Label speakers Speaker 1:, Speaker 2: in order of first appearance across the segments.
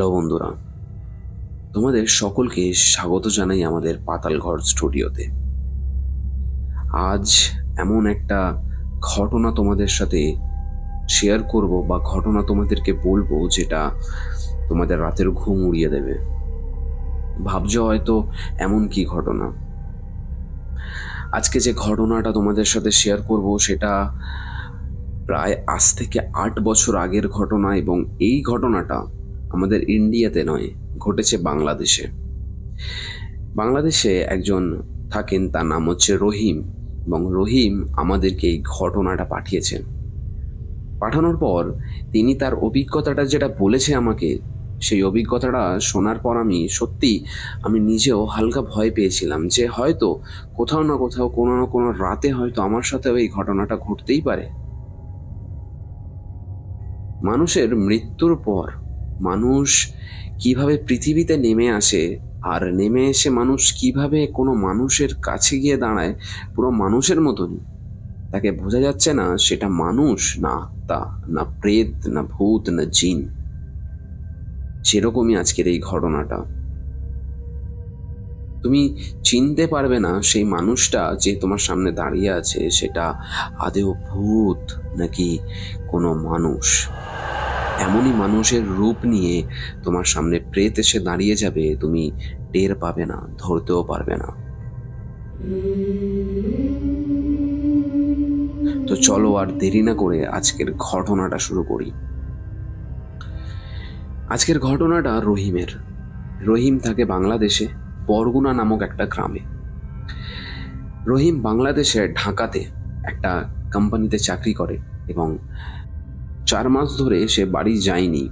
Speaker 1: Hello বন্ধুরা, তোমাদের সকলকে স্বাগত জানাই আমাদের পাতালঘর স্টুডিওতে। আজ এমন একটা ঘটনা তোমাদের সাথে শেয়ার করব বা ঘটনা তোমাদেরকে বলবো যেটা তোমাদের রাতের ঘুম উড়িয়ে দেবে। ভাবছো হয়তো এমন কি ঘটনা। আজকে যে ঘটনাটা তোমাদের সাথে শেয়ার করব সেটা প্রায় আজ থেকে 8 বছর আগের ঘটনা, এবং এই ঘটনাটা আমাদের ইন্ডিয়াতে নয়, ঘটেছে বাংলাদেশে। বাংলাদেশে একজন থাকেন, তার নাম হচ্ছে রহিম, এবং রহিম আমাদেরকে এই ঘটনাটা পাঠিয়েছেন। পাঠানোর পর তিনি তার অভিজ্ঞতাটা যেটা বলেছে আমাকে, সেই অভিজ্ঞতাটা শোনার পর আমি নিজেও হালকা ভয় পেয়েছিলাম যে হয়তো কোথাও না কোথাও কোনো না কোনো রাতে হয়তো আমার সাথেও এই ঘটনাটা ঘটতেই পারে। মানুষের মৃত্যুর পর মানুষ কিভাবে পৃথিবীতে নেমে আসে, আর নেমে এসে মানুষ কিভাবে কোনো মানুষের কাছে গিয়ে দাঁড়ায় পুরো মানুষের মতনই, তাকে বোঝা যাচ্ছে না সেটা মানুষ না আত্মা, না প্রেত, না ভূত, না জিন। সেরকমই আজকের এই ঘটনাটা। তুমি চিনতে পারবে না সেই মানুষটা যে তোমার সামনে দাঁড়িয়ে আছে সেটা আদৌ ভূত নাকি কোনো মানুষ। এমনই মানুষের রূপ নিয়ে তোমার সামনে প্রেত এসে দাঁড়িয়ে যাবে, তুমি টের পাবে না, ধরতেও পারবে না। তো চলো আর দেরি না করে আজকের ঘটনাটা শুরু করি। আজকের ঘটনাটা রহিমের। রহিম থাকে বাংলাদেশে বরগুনা নামক একটা গ্রামে। রহিম বাংলাদেশের ঢাকাতে একটা কোম্পানিতে চাকরি করে, এবং 4 মাস ধরে সে বাড়ি যায়নি,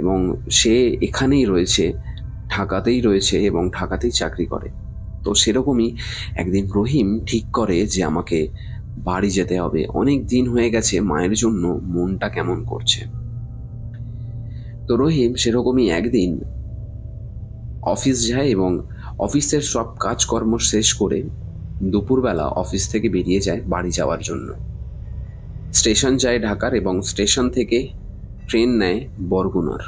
Speaker 1: এবং সে এখানেই রয়েছে, ঢাকাতেই রয়েছে এবং ঢাকাতেই চাকরি করে। তো সেরকমই একদিন রহিম ঠিক করে যে আমাকে বাড়ি যেতে হবে, অনেক দিন হয়ে গেছে, মায়ের জন্য মনটা কেমন করছে। তো রহিম সেরকমই একদিন অফিস যায় এবং অফিসের সব কাজকর্ম শেষ করে দুপুরবেলা অফিস থেকে বেরিয়ে যায় বাড়ি যাওয়ার জন্য। স্টেশন যায় ঢাকার, এবং স্টেশন থেকে ট্রেন নেয় বরগুনার।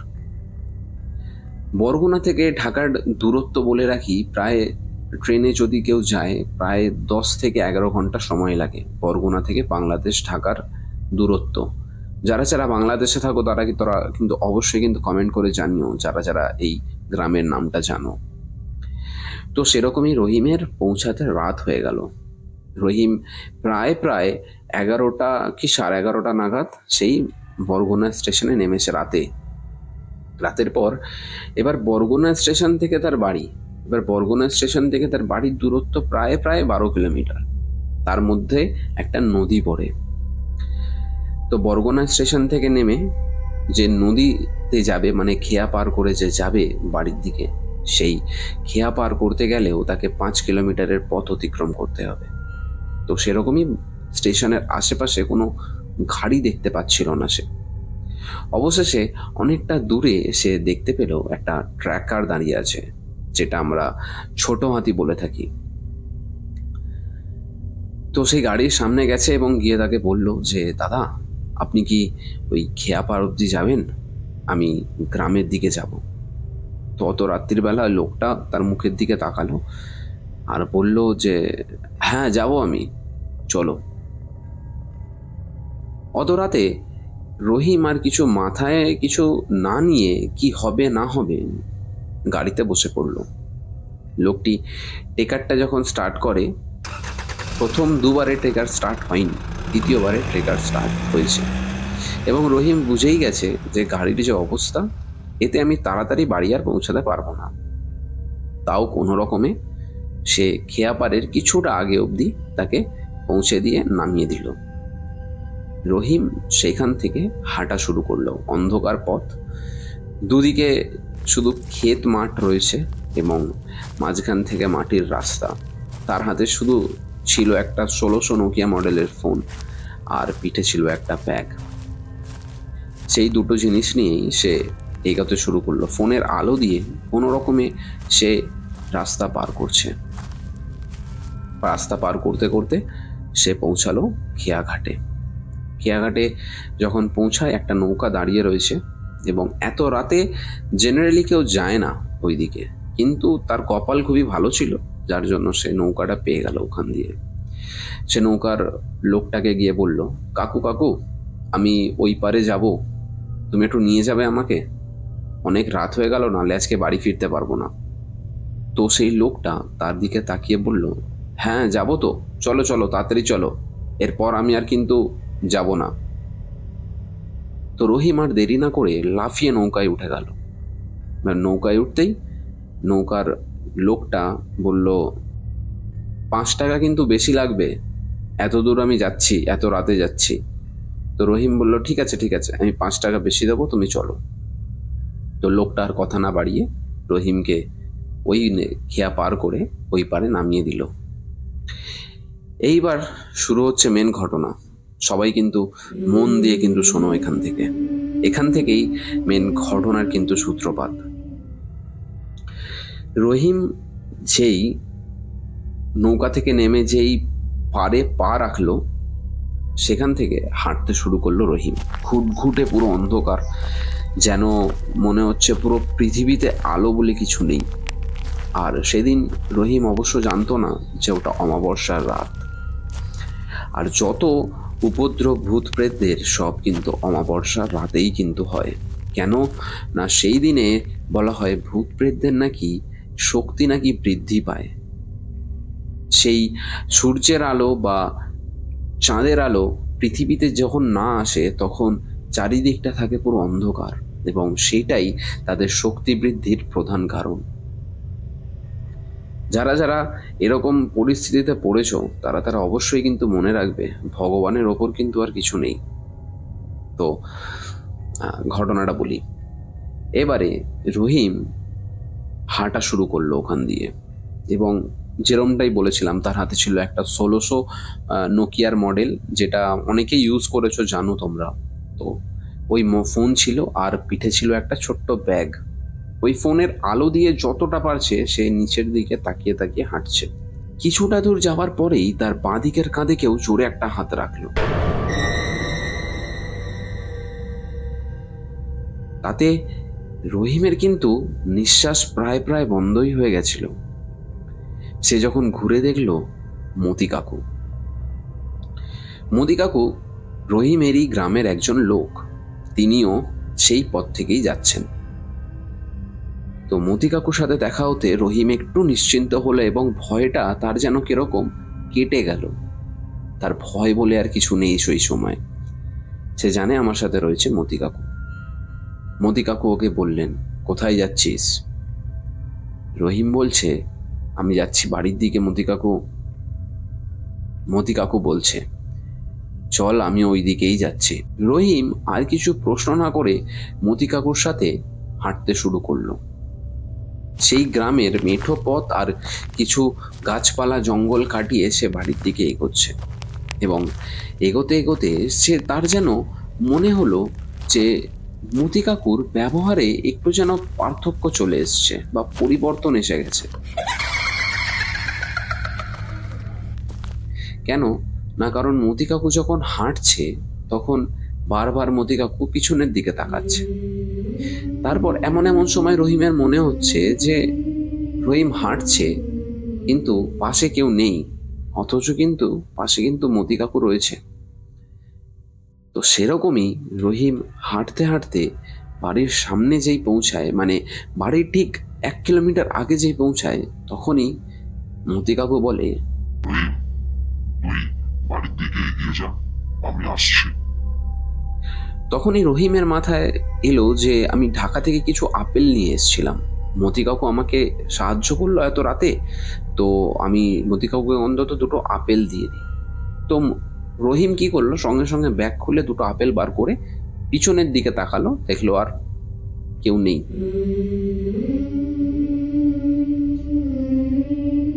Speaker 1: বরগুনা থেকে ঢাকার দূরত্ব বলে রাখি, প্রায় ট্রেনে যদি কেউ যায় প্রায় 10 থেকে 11 ঘন্টা সময় লাগে বরগুনা থেকে বাংলাদেশ ঢাকার দূরত্ব। যারা যারা বাংলাদেশে থাকো তারা কিন্তু অবশ্যই কিন্তু কমেন্ট করে জানিও, যারা যারা এই গ্রামের নামটা জানো। তো সেরকমই রহিমের পৌঁছাতে রাত হয়ে গেল। রহিম প্রায় 11টা কি 11:30 নাগাদ সেই বরগুনা স্টেশনে নেমেছে রাতের পর। এবার বরগুনা স্টেশন থেকে তার বাড়ির দূরত্ব প্রায় 12 কিলোমিটার। তার মধ্যে একটা নদী পড়ে। তো বরগুনা স্টেশন থেকে নেমে যে নদীতে যাবে, মানে খেয়া পার করে যে যাবে বাড়ির দিকে, সেই খেয়া পার করতে গেলেও তাকে 5 কিলোমিটারের পথ অতিক্রম করতে হবে। তো সেরকমই স্টেশনের আশেপাশে কোনো গাড়ি দেখতে পাচ্ছিল না সে। অবশেষে অনেকটা দূরে সে দেখতে পেল একটা ট্র্যাকার দাঁড়িয়ে আছে, যেটা আমরা ছোট হাতি বলে থাকি। তো সেই গাড়ির সামনে গেছে এবং গিয়ে তাকে বলল যে দাদা, আপনি কি ওই খেয়াপাড় অব্দি যাবেন? আমি গ্রামের দিকে যাব। তো অত রাত্রির বেলা লোকটা তার মুখের দিকে তাকালো আর বলল যে হ্যাঁ যাব আমি, চলো। অত রাতে রহিম আর কিছু মাথায় কিছু না নিয়ে কি হবে না হবে গাড়িতে বসে পড়ল। লোকটি টেকারটা যখন স্টার্ট করে, প্রথম 2বারে ট্রেকার স্টার্ট হয়নি, দ্বিতীয়বারে ট্রেকার স্টার্ট হয়েছে, এবং রহিম বুঝেই গেছে যে গাড়ির যে অবস্থা, এতে আমি তাড়াতাড়ি বাড়ি আর পৌঁছাতে পারবো না। তাও কোনো রকমে সে খেয়াপাড়ের কিছুটা আগে অবধি তাকে পৌঁছে দিয়ে নামিয়ে দিল। রহিম সেখান থেকে হাঁটা শুরু করলো। অন্ধকার পথ, দুদিকে শুধু ক্ষেত মাঠ রয়েছে এবং মাঝখান থেকে মাটির রাস্তা। তার হাতে শুধু ছিল একটা 1600 নোকিয়া মডেলের ফোন, আর পিঠে ছিল একটা ব্যাগ। সেই দুটো জিনিস নিয়েই সে এগোতে শুরু করলো। ফোনের আলো দিয়ে কোনো রকমে সে রাস্তা পার করছে। রাস্তা পার করতে করতে সে পৌঁছালো খেয়াঘাটে। খেয়াঘাটে যখন পৌঁছায়, একটা নৌকা দাঁড়িয়ে রয়েছে, এবং এত রাতে জেনারেলি কেউ যায় না ওইদিকে, কিন্তু তার কপাল খুবই ভালো ছিল, যার জন্য সে নৌকাটা পেয়ে গেল ওখান দিয়ে। সে নৌকার লোকটাকে গিয়ে বলল, কাকু কাকু, আমি ওই পারে যাব, তুমি একটু নিয়ে যাবে আমাকে? অনেক রাত হয়ে গেল, নাহলে আজকে বাড়ি ফিরতে পারবো না। তো সেই লোকটা তার দিকে তাকিয়ে বলল, হ্যাঁ যাবো তো, চলো চলো তাড়াতাড়ি চলো, এরপর আমি আর কিন্তু যাব না। তো রহিম আর দেরি না করে লাফিয়ে নৌকায় উঠে গেল। নৌকায় উঠতেই নৌকার লোকটা বলল, 5 টাকা কিন্তু বেশি লাগবে, এত দূর আমি যাচ্ছি, এত রাতে যাচ্ছি। তো রহিম বলল, ঠিক আছে ঠিক আছে, আমি 5 টাকা বেশি দেবো, তুমি চলো। তো লোকটা আর কথা না বাড়িয়ে রহিমকে ওই খেয়া পার করে ওই পারে নামিয়ে দিল। এইবার শুরু হচ্ছে মেন ঘটনা। সবাই কিন্তু মন দিয়ে কিন্তু শোনো এখান থেকেই মেন ঘটনার কিন্তু সূত্রপাত। রহিম যেই নৌকা থেকে নেমে যেই পারে পা রাখলো, সেখান থেকে হাঁটতে শুরু করলো রহিম। ঘুটঘুটে পুরো অন্ধকার, যেন মনে হচ্ছে পুরো পৃথিবীতে আলো বলে কিছু নেই। আর সেদিন রহিম অবশ্য জানতো না যে ওটা অমাবস্যার রাত। আর যত উপদ্রব ভূত প্রেতদের সব কিন্তু অমাবস্যার রাতেই কিন্তু হয়। কেন না, সেই দিনে বলা হয় ভূত প্রেতদের নাকি শক্তি নাকি বৃদ্ধি পায়। সেই সূর্যের আলো বা চাঁদের আলো পৃথিবীতে যখন না আসে, তখন চারিদিকটা থাকে পুরো অন্ধকার, এবং সেটাই তাদের শক্তি বৃদ্ধির প্রধান কারণ। যারা যারা এরকম পরিস্থিতিতে পড়েছো, তারা অবশ্যই কিন্তু মনে রাখবে, ভগবানের ওপর কিন্তু আর কিছু নেই। তো ঘটনাটা বলি। এবারে রহিম হাঁটা শুরু করলো ওখান দিয়ে, এবং যেরমটাই বলেছিলাম, তার হাতে ছিল একটা 1600 নোকিয়ার মডেল, যেটা অনেকেই ইউজ করেছো, জানো তোমরা। তো ওই ফোন ছিল, আর পিঠে ছিল একটা ছোট্ট ব্যাগ। ওই ফোনের আলো দিয়ে যতটা পারছে সে নিচের দিকে তাকিয়ে তাকিয়ে হাঁটছে। কিছুটা দূর যাওয়ার পরেই তার বাঁ দিকের কাঁধে কেউ জোরে একটা হাত রাখলো। তাতে রহিমের কিন্তু নিঃশ্বাস প্রায় প্রায় বন্ধই হয়ে গেছিল। সে যখন ঘুরে দেখল, মতি কাকু। মতি কাকু রহিমেরই গ্রামের একজন লোক, তিনিও সেই পথ থেকেই যাচ্ছেন। তো মতি কাকুর সাথে দেখা হতে রহিম একটু নিশ্চিন্ত হলো, এবং ভয়টা তার যেন কিরকম কেটে গেল। তার ভয় বলে আর কিছু নেই সেই সময়। সে জানে আমার সাথে রয়েছে মতি কাকু। মতি কাকু ওকে বললেন, কোথায় যাচ্ছিস? রহিম বলছে, আমি যাচ্ছি বাড়ির দিকে মতি কাকু। মতি কাকু বলছে, চল, আমি ওই দিকেই যাচ্ছি। রহিম আর কিছু প্রশ্ন না করে মতি কাকুর সাথে হাঁটতে শুরু করলো। সেই গ্রামের মেঠো পথ আর কিছু গাছপালা জঙ্গল কাটিয়ে সে বাড়ির দিকে এগোচ্ছে, এবং এগোতে এগোতে তার যেন মনে হলো যে মতি কাকুর ব্যবহারে একটু যেন পার্থক্য চলে এসছে বা পরিবর্তন এসে গেছে। কেন না, কারণ মতি কাকু যখন হাঁটছে তখন বারবার মতি কাকু পিছনের দিকে তাকাচ্ছে। তারপর এমন এমন সময় রহিমের মনে হচ্ছে যে রহিম হাঁটছে, কিন্তু পাশে কেউ নেই, অথচ কিন্তু পাশে কিন্তু মতি কাকু রয়েছে। তো সেরকমই রহিম হাঁটতে হাঁটতে বাড়ির সামনে যেই পৌঁছায়, মানে বাড়ির ঠিক 1 কিলোমিটার আগে যেই পৌঁছায়, তখনই মতি কাকু বলে, তখনই রহিমের মাথায় এলো যে আমি ঢাকা থেকে কিছু আপেল নিয়ে এসেছিলাম, মতি কাকু আমাকে সাহায্য করলো এত রাতে, তো আমি মতি কাকুকে অন্তত 2টো আপেল দিয়ে দিই। তো রহিম কি করলো, সঙ্গে সঙ্গে ব্যাগ খুলে 2টো আপেল বার করে পিছনের দিকে তাকালো, দেখলো আর কেউ নেই।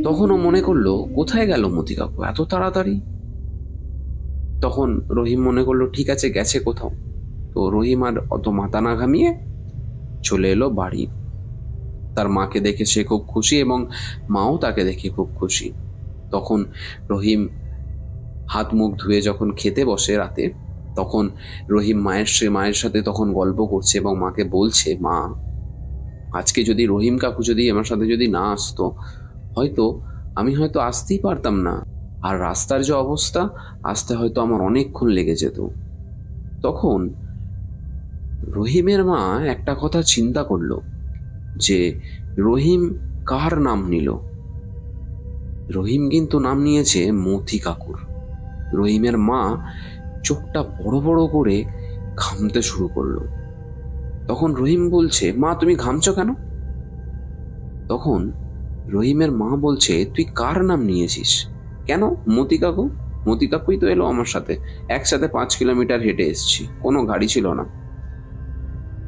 Speaker 1: তখন ও মনে করলো, কোথায় গেল মতি কাকু এত তাড়াতাড়ি? তখন রহিম মনে করলো, ঠিক আছে, গেছে কোথাও। তো রহিম আর অত মাথা না ঘামিয়ে চলে এলো বাড়ি। তার মাকে দেখে সে খুব খুশি, এবং মাও তাকে দেখে খুব খুশি। তখন রহিম হাত মুখ ধুয়ে যখন খেতে বসে রাতে, তখন রহিম মায়ের সাথে তখন গল্প করছে এবং মাকে বলছে, মা, আজকে যদি রহিম কাকু যদি আমার সাথে যদি না আসতো, আমি হয়তো আসতেই পারতাম না, আর রাস্তার যে অবস্থা, আসতে হয়তো আমার অনেকক্ষণ লেগে যেত। তখন রহিমের মা একটা কথা চিন্তা করলো যে রহিম কার নাম নিল। রহিম কিন্তু নাম নিয়েছে মতি কাকুর। রহিমের মা চোখটা বড় বড় করে ঘামতে শুরু করলো। তখন রহিম বলছে, মা, তুমি ঘামছো কেন? তখন রহিমের মা বলছে, তুই কার নাম নিয়েছিস? কেন? মতি কাকু। মতি কাকুই তো এলো আমার সাথে, একসাথে 5 কিলোমিটার হেঁটে এসছি, কোনো গাড়ি ছিল না।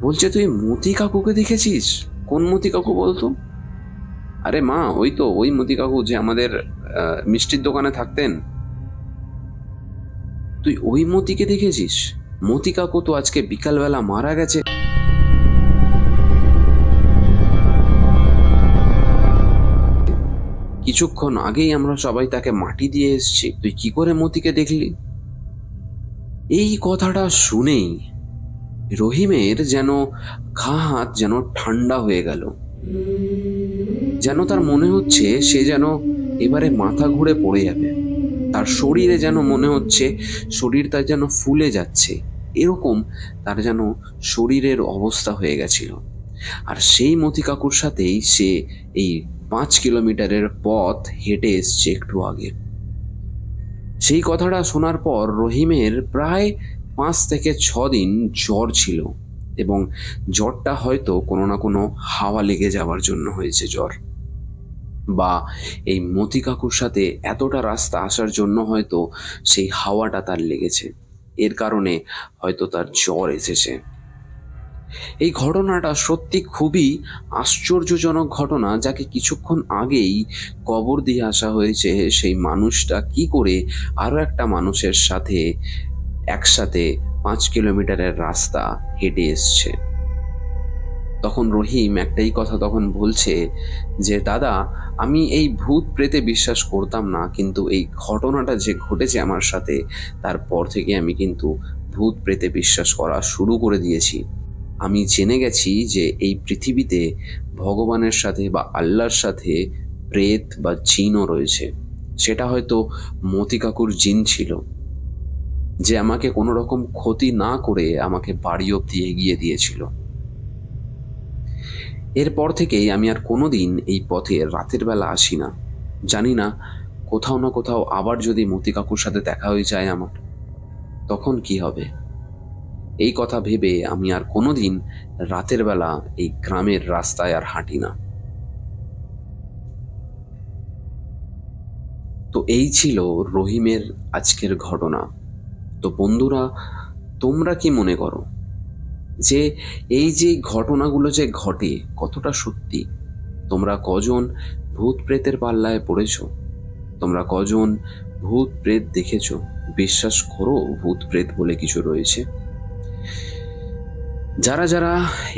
Speaker 1: বলছে, তুই মতি কাকুকে দেখেছিস? কোন মতি কাকু বলতো? আরে মা, ওই মতি কাকু যে আমাদের মিষ্টির দোকানে থাকতেন। তুই ওই মতিকে দেখেছিস? মতি কাকু তো আজকে বিকালবেলা মারা গেছে। কিছুক্ষণ আগেই আমরা সবাই তাকে মাটি দিয়ে এসেছি, তুই কি করে মতিকে দেখলি? এই কথাটা শুনেই রহিমের যেন হাত যেন ঠান্ডা হয়ে গেল। যেন তার মনে হচ্ছে সে যেন এবারে মাথা ঘুরে পড়ে যাবে। তার শরীরে যেন মনে হচ্ছে শরীরটা যেন ফুলে যাচ্ছে, এরকম তার যেন শরীরের অবস্থা হয়ে গেছিল। আর সেই মতি কাকুর সাথেই সে এই 5 কিলোমিটারের পথ হেঁটে এসছে একটু আগে। সেই কথাটা শোনার পর রহিমের প্রায় 5 থেকে 6 দিন জ্বর ছিল, এবং জ্বরটা হয়তো কোনো না কোনো হাওয়া লেগে যাওয়ার জন্য হয়েছে জ্বর, বা এই মতি কাকুর সাথে এতটা রাস্তা আসার জন্য হয়তো সেই হাওয়াটা তার লেগেছে, এর কারণে হয়তো তার জ্বর এসেছে। এই ঘটনাটা সত্যি খুবই আশ্চর্যজনক ঘটনা, যাকে কিছুক্ষণ আগেই কবর দিয়ে আসা হয়েছে। সেই মানুষটা কি করে আরো একটা মানুষের সাথে একসাথে 5 কিলোমিটারের রাস্তা হেঁটে এসছে। তখন রহিম একটাই কথা তখন বলছে যে, দাদা, আমি এই ভূত প্রেতে বিশ্বাস করতাম না, কিন্তু এই ঘটনাটা যে ঘটেছে আমার সাথে, তারপর থেকে আমি কিন্তু ভূত প্রেতে বিশ্বাস করা শুরু করে দিয়েছি। আমি জেনে গেছি যে এই পৃথিবীতে ভগবানের সাথে বা আল্লাহর সাথে প্রেত বা জিনও রয়েছে। সেটা হয়তো মতি কাকুর জিন ছিল, যে আমাকে কোনো রকম ক্ষতি না করে আমাকে বাড়ি অব্দি এগিয়ে দিয়েছিল। এরপর থেকেই আমি আর কোনোদিন এই পথে রাতের বেলা আসি না। জানি না, কোথাও না কোথাও আবার যদি মতি কাকুর সাথে দেখা হয়ে যায় আমার, তখন কি হবে? এই কথা ভেবে আমি আর কোনোদিন রাতের বেলা এই গ্রামের রাস্তায় আর হাঁটি না। তো এই ছিল রহিমের আজকের ঘটনা। তো বন্ধুরা, তোমরা কি মনে করো যে এই যে ঘটনাগুলো যে ঘটে কতটা সত্যি? তোমরা কজন ভূত প্রেতের পাল্লায় পড়েছো? তোমরা কজন ভূত প্রেত দেখেছো? বিশ্বাস করো ভূত প্রেত বলে কিছু রয়েছে? যারা যারা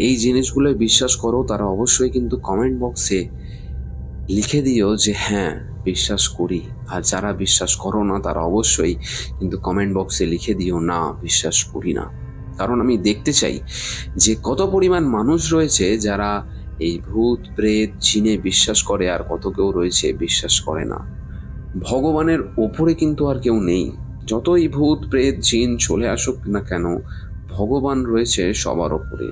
Speaker 1: এই জিনিসগুলো বিশ্বাস করো, তারা অবশ্যই কিন্তু কমেন্ট বক্সে লিখে দিও যে হ্যাঁ, বিশ্বাস করি। আর যারা বিশ্বাস করো না, তারা অবশ্যই কিন্তু কমেন্ট বক্সে লিখে দিও না, বিশ্বাস করি না। কারণ আমি দেখতে চাই যে কত পরিমাণ মানুষ রয়েছে যারা এই ভূত প্রেত জিনে বিশ্বাস করে, আর কত কেউ রয়েছে বিশ্বাস করে না। ভগবানের ওপরে কিন্তু আর কেউ নেই। যতই ভূত প্রেত জিন চলে আসুক না কেন, ভগবান রয়েছে সবার ওপরে,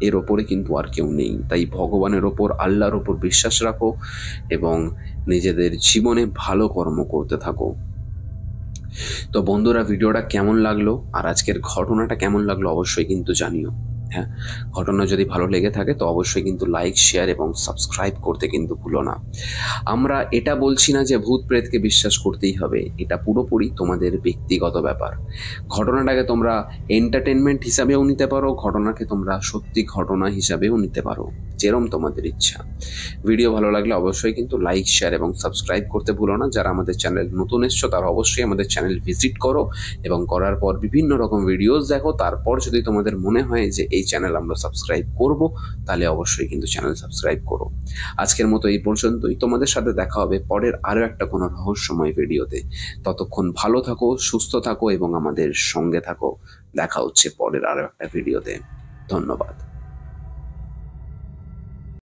Speaker 1: এর ওপরে কিন্তু আর কেউ নেই। তাই ভগবানের ওপর, আল্লাহর ওপর বিশ্বাস রাখো এবং নিজেদের জীবনে ভালো কর্ম করতে থাকো। তো বন্ধুরা, ভিডিওটা কেমন লাগলো আর আজকের ঘটনাটা কেমন লাগলো অবশ্যই কিন্তু জানিও। হ্যাঁ, ঘটনা যদি ভালো লেগে থাকে তো অবশ্যই কিন্তু লাইক, শেয়ার এবং সাবস্ক্রাইব করতে কিন্তু ভুলো না। আমরা এটা বলছি না যে ভূত প্রেতকে বিশ্বাস করতেই হবে, এটা পুরোপুরি তোমাদের ব্যক্তিগত ব্যাপার। ঘটনাটাকে তোমরা এন্টারটেনমেন্ট হিসাবেও নিতে পারো, ঘটনাকে তোমরা সত্যি ঘটনা হিসাবেও নিতে পারো, যেরম তোমাদের ইচ্ছা। ভিডিও ভালো লাগলে অবশ্যই কিন্তু লাইক, শেয়ার এবং সাবস্ক্রাইব করতে ভুলো না। যারা আমাদের চ্যানেল নতুন এসছো, তারা অবশ্যই আমাদের চ্যানেল ভিজিট করো এবং করার পর বিভিন্ন রকম ভিডিওস দেখো। তারপর যদি তোমাদের মনে হয় যে এই এই চ্যানেল আমরা সাবস্ক্রাইব করব, তাহলে অবশ্যই কিন্তু চ্যানেল সাবস্ক্রাইব করো। আজকের মতো এই পর্যন্তই। তোমাদের সাথে দেখা হবে পরের আরও একটা কোনো রহস্যময় ভিডিওতে। ততক্ষণ ভালো থাকো, সুস্থ থাকো এবং আমাদের সঙ্গে থাকো। দেখা হচ্ছে পরের আরও একটা ভিডিওতে। ধন্যবাদ।